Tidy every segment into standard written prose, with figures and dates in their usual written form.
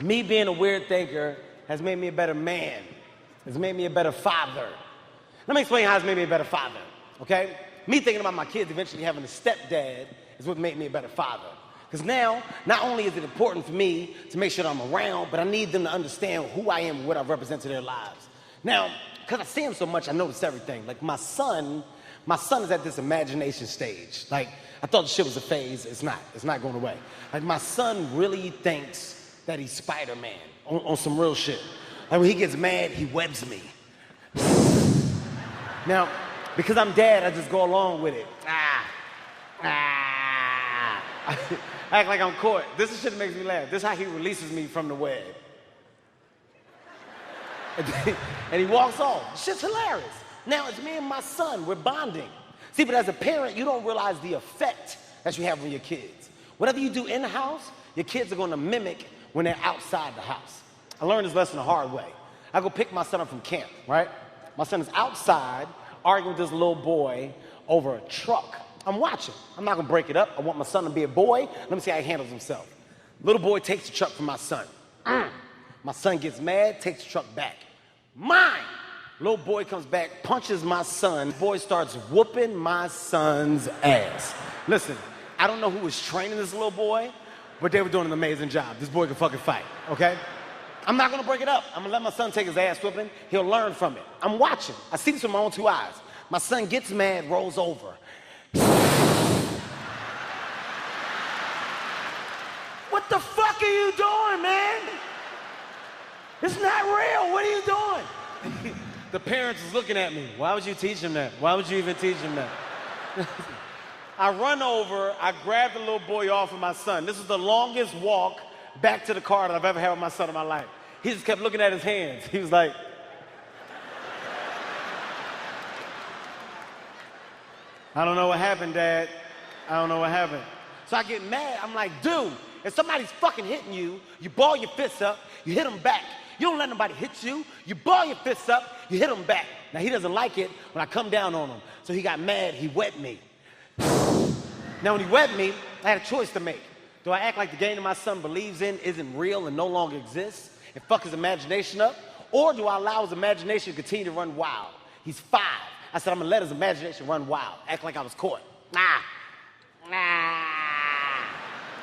Me being a weird thinker has made me a better man. It's made me a better father. Let me explain how it's made me a better father, okay? Me thinking about my kids eventually having a stepdad is what made me a better father. Because now, not only is it important for me to make sure that I'm around, but I need them to understand who I am and what I represent to their lives. Now, because I see him so much, I notice everything. Like my son is at this imagination stage. Like, I thought the shit was a phase. It's not going away. Like my son really thinks that he's Spider-Man on some real shit. Like when he gets mad, he webs me. Now, because I'm dad, I just go along with it. I act like I'm caught. This is shit that makes me laugh. This is how he releases me from the web. And he walks off. Shit's hilarious. Now it's me and my son, we're bonding. See, but as a parent, you don't realize the effect that you have on your kids. Whatever you do in the house, your kids are gonna mimic when they're outside the house. I learned this lesson the hard way. I go pick my son up from camp, right? My son is outside arguing with this little boy over a truck. I'm watching. I'm not gonna break it up. I want my son to be a boy. Let me see how he handles himself. Little boy takes the truck from my son. My son gets mad, takes the truck back. Mine! Little boy comes back, punches my son. Boy starts whooping my son's ass. Listen, I don't know who was training this little boy, but they were doing an amazing job. This boy can fucking fight, okay? I'm not gonna break it up. I'm gonna let my son take his ass whooping. He'll learn from it. I'm watching. I see this with my own two eyes. My son gets mad, rolls over. What the fuck are you doing, man? It's not real. What are you doing? The parents is looking at me. Why would you teach him that? Why would you even teach him that? I run over, I grab the little boy off of my son. This is the longest walk back to the car that I've ever had with my son in my life. He just kept looking at his hands. He was like, I don't know what happened, Dad. I don't know what happened. So I get mad. I'm like, dude, if somebody's fucking hitting you, you ball your fists up, you hit them back. You don't let nobody hit you. You ball your fists up, you hit them back. Now, he doesn't like it when I come down on him. So he got mad, he wet me. Now, when he wet me, I had a choice to make. Do I act like the game that my son believes in isn't real and no longer exists and fuck his imagination up? Or do I allow his imagination to continue to run wild? He's 5. I said, I'm gonna let his imagination run wild. Act like I was caught.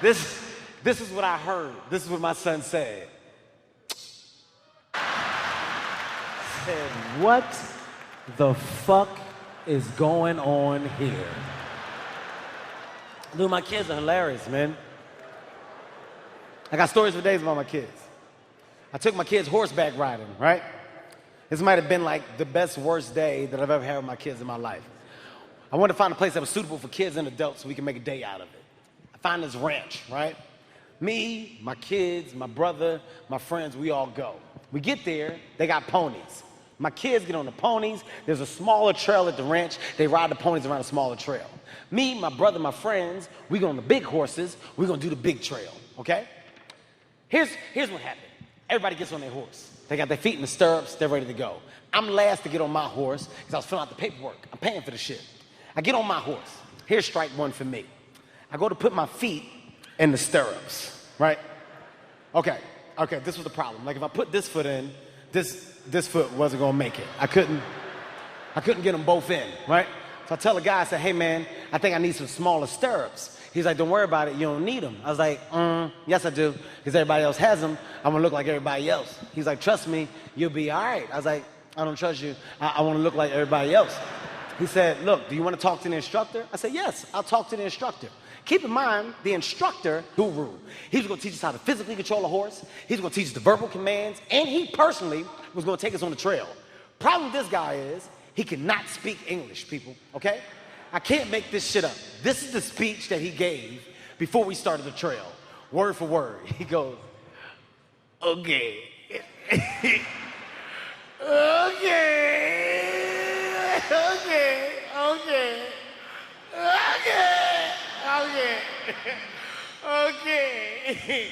This is what I heard. This is what my son said. Said, what the fuck is going on here? Dude, my kids are hilarious, man. I got stories for days about my kids. I took my kids horseback riding, right? This might have been like the best, worst day that I've ever had with my kids in my life. I wanted to find a place that was suitable for kids and adults so we can make a day out of it. I found this ranch, right? Me, my kids, my brother, my friends, we all go. We get there, they got ponies. My kids get on the ponies. There's a smaller trail at the ranch. They ride the ponies around a smaller trail. Me, my brother, my friends, we go on the big horses. We're gonna do the big trail, okay? Here's what happened. Everybody gets on their horse. They got their feet in the stirrups. They're ready to go. I'm last to get on my horse because I was filling out the paperwork. I'm paying for the shit. I get on my horse. Here's strike one for me. I go to put my feet in the stirrups, right? Okay, this was the problem. Like if I put this foot in, this foot wasn't gonna make it. I couldn't get them both in, right? So I tell the guy, I said, hey man, I think I need some smaller stirrups. He's like, don't worry about it, you don't need them. I was like, yes I do, because everybody else has them. I'm gonna look like everybody else. He's like, trust me, you'll be all right. I was like, I don't trust you, I wanna look like everybody else. He said, look, do you wanna talk to the instructor? I said, yes, I'll talk to the instructor. Keep in mind, the instructor, guru, he's gonna teach us how to physically control a horse, he's gonna teach us the verbal commands, and he personally was gonna take us on the trail. Problem with this guy is, he cannot speak English, people, okay? I can't make this shit up. This is the speech that he gave before we started the trail, word for word. He goes, okay, okay, okay, okay, okay, okay, okay.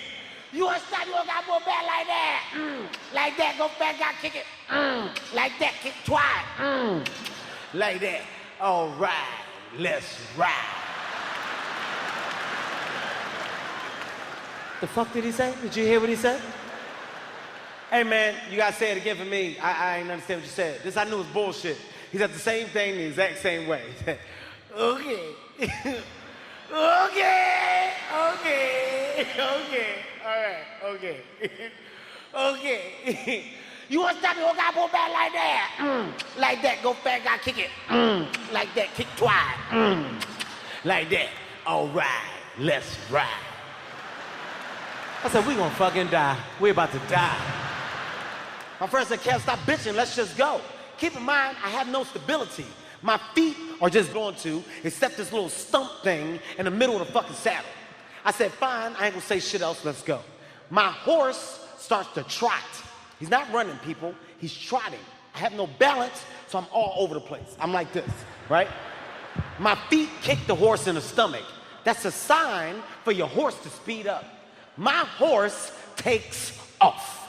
You want to stop, you want to go back like that. Like that, go back, got kick it. Like that, kick twice. Like that. All right, let's ride. The fuck did he say? Did you hear what he said? Hey, man, you gotta say it again for me. I ain't understand what you said. This I knew was bullshit. He said the same thing the exact same way. He said, okay. Okay, okay, okay, all right, okay. Okay. You want to stop your guy go back like that? Like that, go back, I kick it. Like that, kick twice. Like that. All right, let's ride. I said, we gonna fucking die. We about to die. My friend said, Kev, stop bitching, let's just go. Keep in mind, I have no stability. My feet are just going to, except this little stump thing in the middle of the fucking saddle. I said, fine, I ain't gonna say shit else, let's go. My horse starts to trot. He's not running, people, he's trotting. I have no balance, so I'm all over the place. I'm like this, right? My feet kick the horse in the stomach. That's a sign for your horse to speed up. My horse takes off.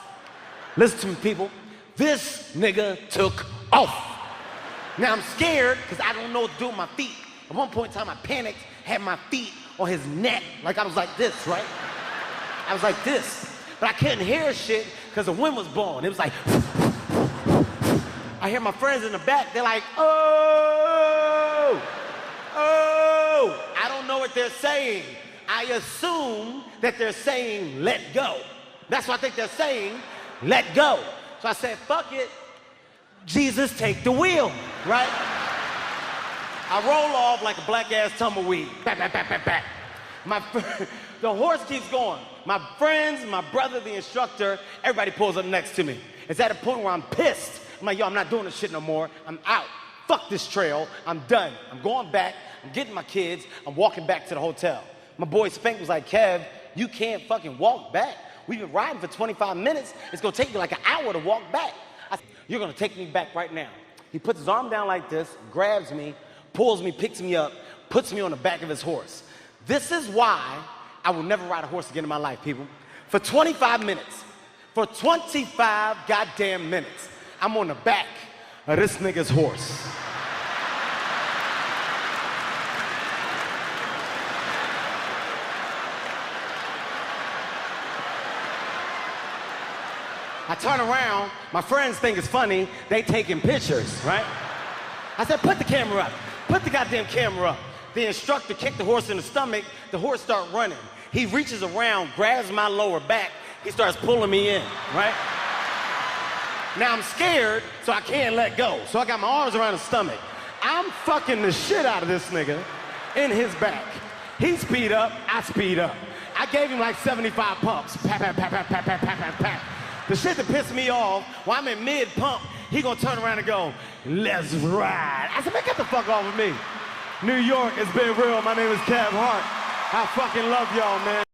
Listen to me, people. This nigga took off. Now I'm scared because I don't know what to do with my feet. At one point in time, I panicked, had my feet on his neck, like I was like this, right? I was like this. But I couldn't hear shit because the wind was blowing. It was like, I hear my friends in the back, they're like, oh, oh. I don't know what they're saying. I assume that they're saying, let go. That's what I think they're saying, let go. So I said, fuck it. Jesus, take the wheel, right? I roll off like a black-ass tumbleweed. Back, back, back, back, back. The horse keeps going. My friends, my brother, the instructor, everybody pulls up next to me. It's at a point where I'm pissed. I'm like, yo, I'm not doing this shit no more. I'm out. Fuck this trail. I'm done. I'm going back. I'm getting my kids. I'm walking back to the hotel. My boy Spank was like, Kev, you can't fucking walk back. We've been riding for 25 minutes. It's gonna take you like an hour to walk back. I said, you're gonna take me back right now. He puts his arm down like this, grabs me, pulls me, picks me up, puts me on the back of his horse. This is why I will never ride a horse again in my life, people. For 25 minutes, for 25 goddamn minutes, I'm on the back of this nigga's horse. I turn around, my friends think it's funny, they taking pictures, right? I said, put the camera up. Put the goddamn camera up. The instructor kicked the horse in the stomach, the horse started running. He reaches around, grabs my lower back, he starts pulling me in, right? Now I'm scared, so I can't let go. So I got my arms around his stomach. I'm fucking the shit out of this nigga in his back. He speed up, I speed up. I gave him like 75 pumps. Pat, pat, pat, pat, pat, pat, pat, pat, pat. The shit that pissed me off, while I'm in mid-pump, he gonna turn around and go, let's ride. I said, man, get the fuck off of me. New York, it's been real. My name is Hart. I fucking love y'all, man.